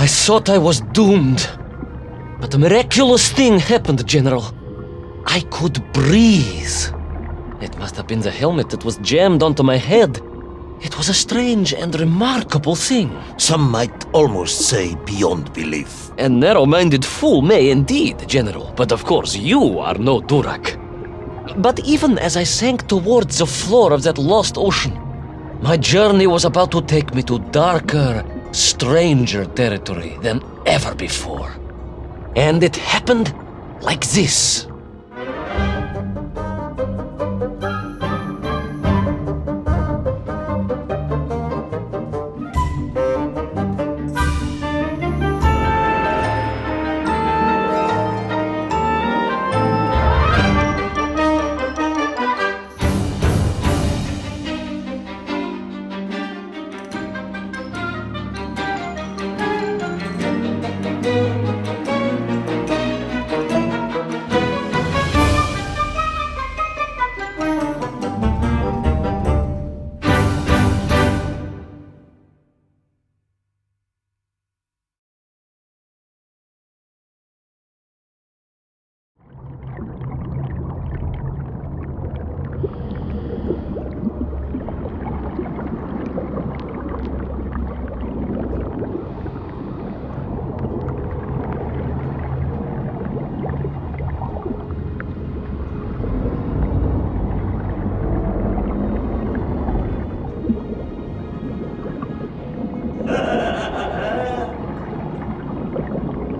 I thought I was doomed. But a miraculous thing happened, General. I could breathe. It must have been the helmet that was jammed onto my head. It was a strange and remarkable thing. Some might almost say beyond belief. A narrow-minded fool may indeed, General, but of course you are no Durak. But even as I sank towards the floor of that lost ocean, my journey was about to take me to darker, stranger territory than ever before. And it happened like this.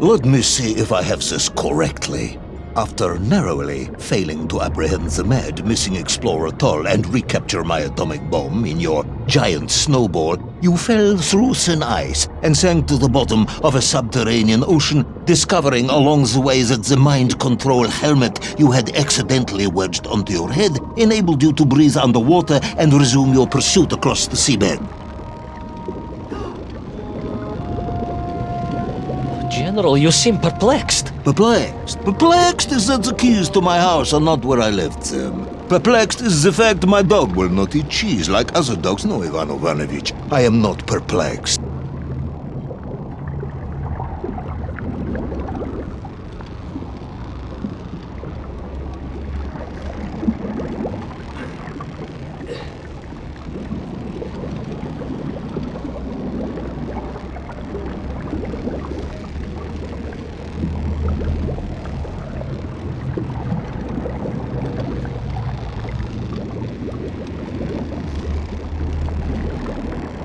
Let me see if I have this correctly. After narrowly failing to apprehend the mad missing explorer Toll and recapture my atomic bomb in your giant snowball, you fell through thin ice and sank to the bottom of a subterranean ocean, discovering along the way that the mind control helmet you had accidentally wedged onto your head enabled you to breathe underwater and resume your pursuit across the seabed. General, you seem perplexed. Perplexed? Perplexed is that the keys to my house are not where I left them. Perplexed is the fact my dog will not eat cheese like other dogs. No, Ivan Ivanovich, I am not perplexed.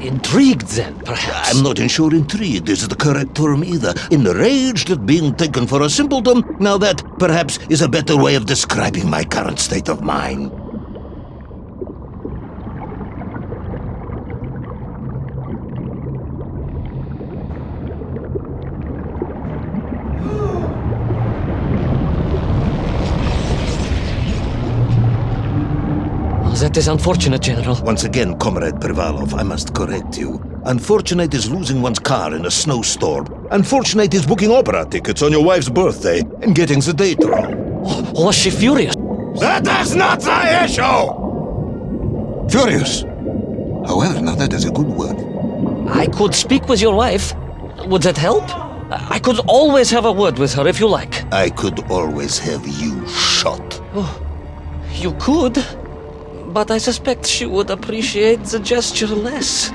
Intrigued, then, perhaps? I'm not sure intrigued is the correct term either. Enraged at being taken for a simpleton? Now that, perhaps, is a better way of describing my current state of mind. That is unfortunate, General. Once again, Comrade Privalov, I must correct you. Unfortunate is losing one's car in a snowstorm. Unfortunate is booking opera tickets on your wife's birthday and getting the date wrong. Was she furious? That is not the issue! Furious. However, now that is a good word. I could speak with your wife. Would that help? I could always have a word with her if you like. I could always have you shot. Oh, you could. But I suspect she would appreciate the gesture less.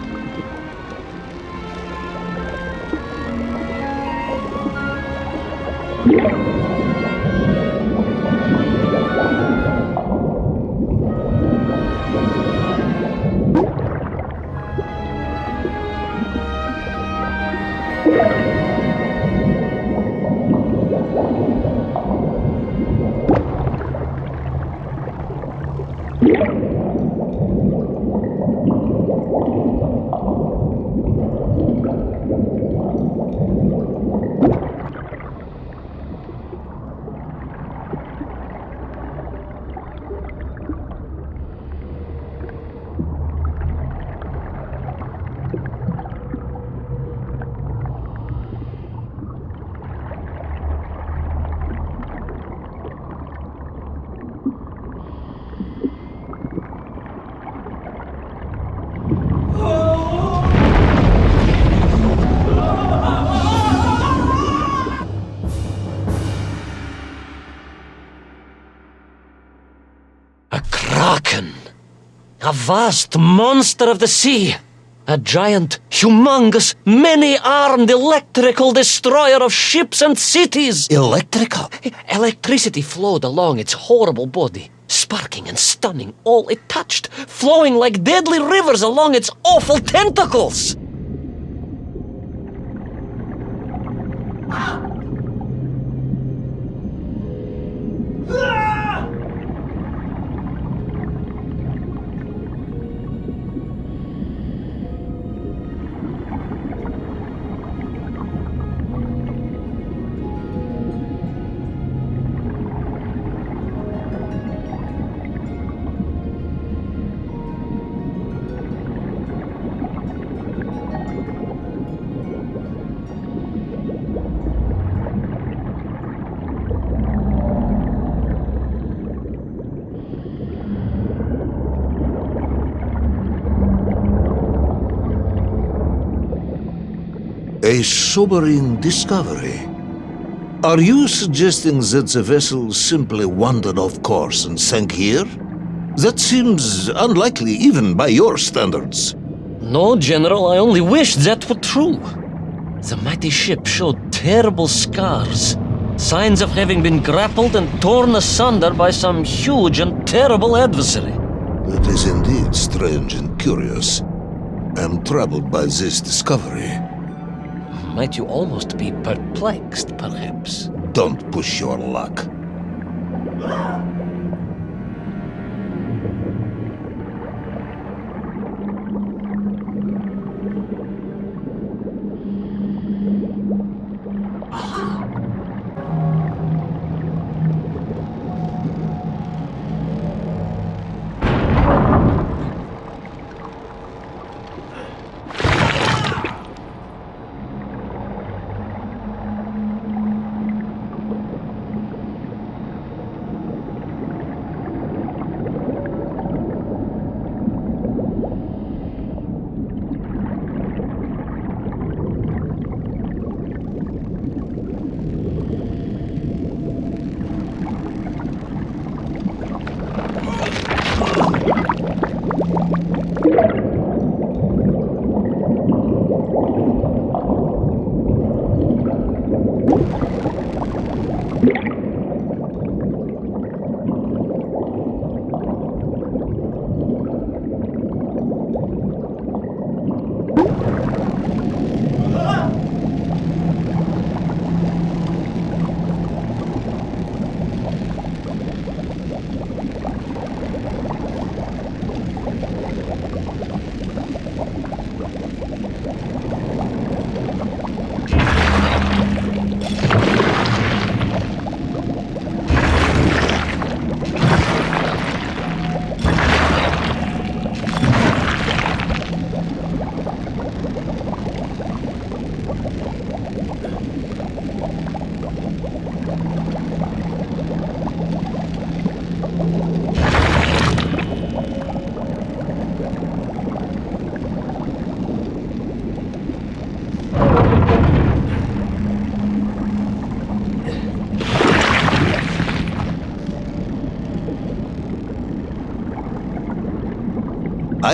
Kraken. A vast monster of the sea. A giant, humongous, many-armed electrical destroyer of ships and cities. Electrical? Electricity flowed along its horrible body, sparking and stunning all it touched, flowing like deadly rivers along its awful tentacles. A sobering discovery. Are you suggesting that the vessel simply wandered off course and sank here? That seems unlikely even by your standards. No, General, I only wished that were true. The mighty ship showed terrible scars, signs of having been grappled and torn asunder by some huge and terrible adversary. It is indeed strange and curious. I am troubled by this discovery. Might you almost be perplexed, perhaps? Don't push your luck.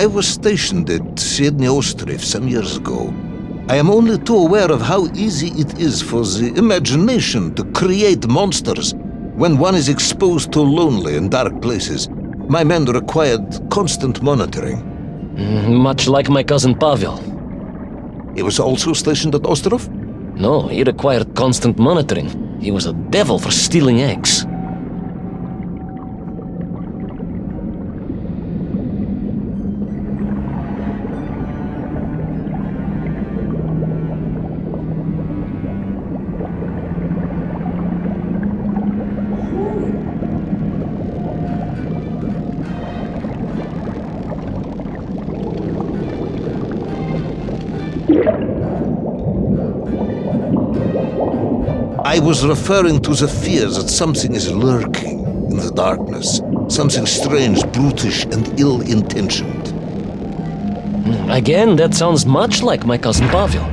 I was stationed at Sydney Ostrov some years ago. I am only too aware of how easy it is for the imagination to create monsters when one is exposed to lonely and dark places. My men required constant monitoring. Much like my cousin Pavel. He was also stationed at Ostrov? No, he required constant monitoring. He was a devil for stealing eggs. I was referring to the fear that something is lurking in the darkness. Something strange, brutish, and ill-intentioned. Again, that sounds much like my cousin Pavel.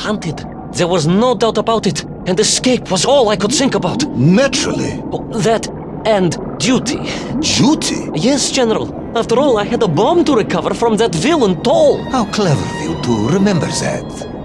Hunted. There was no doubt about it, and escape was all I could think about. Naturally. That and duty. Duty? Yes, General. After all, I had a bomb to recover from that villain Toll. How clever of you to remember that.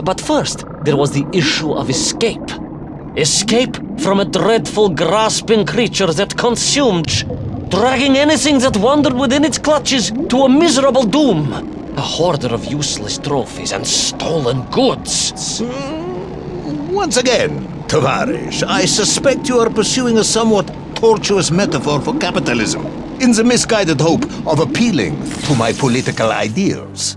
But first, there was the issue of escape. Escape from a dreadful, grasping creature that consumed, dragging anything that wandered within its clutches to a miserable doom. A hoarder of useless trophies and stolen goods. Once again, Tavarish, I suspect you are pursuing a somewhat tortuous metaphor for capitalism, in the misguided hope of appealing to my political ideals.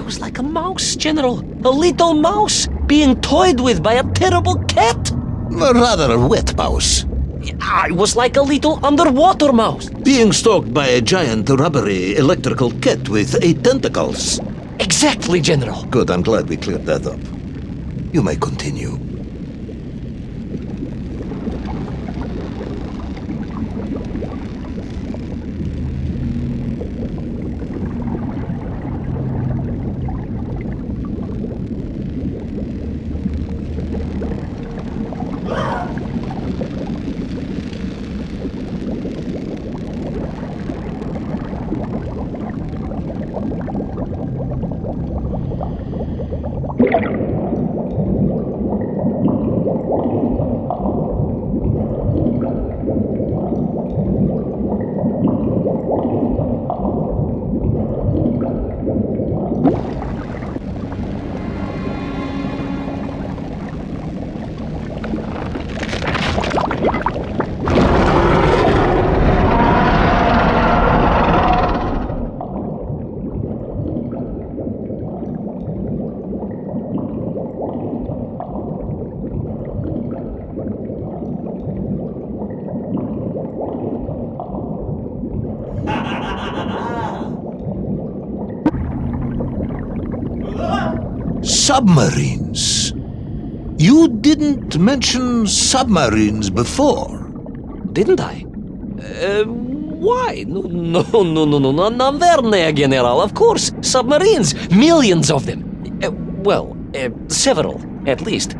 Was like a mouse, General. A little mouse being toyed with by a terrible cat. A rather wet mouse. I was like a little underwater mouse. Being stalked by a giant rubbery electrical cat with 8 tentacles. Exactly, General. Good, I'm glad we cleared that up. You may continue. Submarines. You didn't mention submarines before. Didn't I? Why? No, Navernia, General, of course. Submarines, millions of them. Several, at least.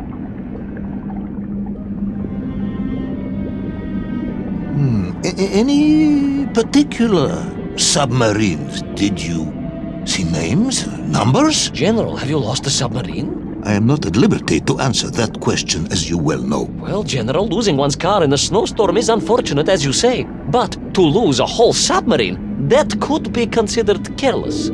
Any particular submarines? Did you see names, numbers? General, have you lost a submarine? I am not at liberty to answer that question, as you well know. Well, General, losing one's car in a snowstorm is unfortunate, as you say. But to lose a whole submarine, that could be considered careless.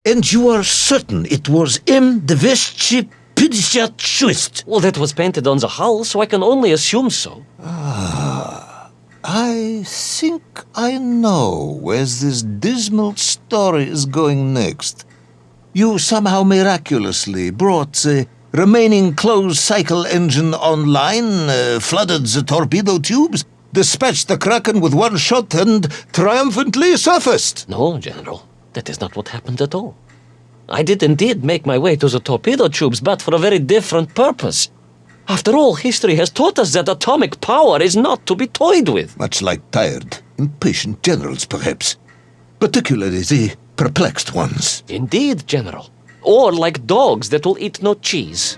And you are certain it was M. Deveschi-Pidishat-Schwist? Well, that was painted on the hull, so I can only assume so. I think I know where this dismal story is going next. You somehow miraculously brought the remaining closed cycle engine online, flooded the torpedo tubes, dispatched the Kraken with one shot, and triumphantly surfaced. No, General, that is not what happened at all. I did indeed make my way to the torpedo tubes, but for a very different purpose. After all, history has taught us that atomic power is not to be toyed with. Much like tired, impatient generals, perhaps. Particularly the perplexed ones. Indeed, General. Or like dogs that will eat no cheese.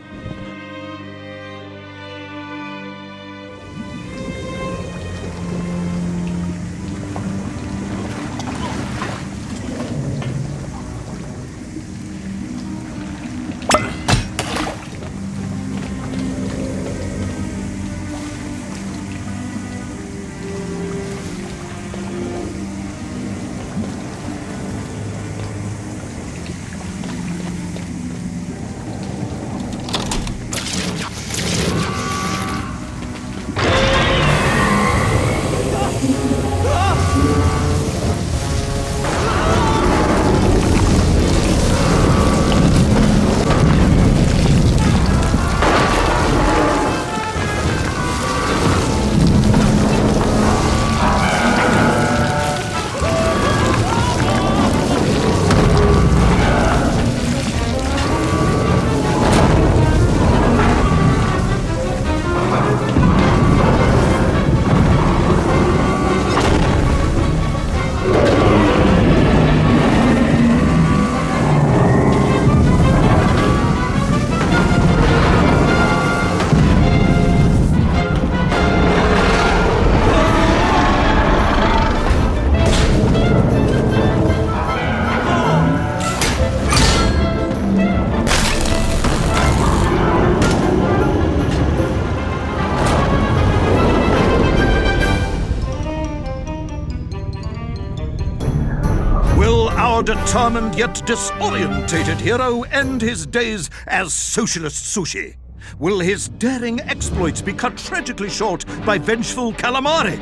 Our determined yet disorientated hero end his days as socialist sushi? Will his daring exploits be cut tragically short by vengeful calamari?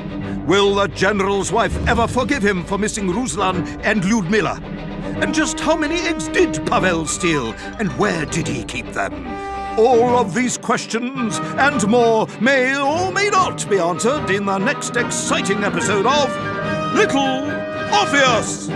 Will the general's wife ever forgive him for missing Ruslan and Lyudmila? And just how many eggs did Pavel steal, and where did he keep them? All of these questions and more may or may not be answered in the next exciting episode of Little Orpheus!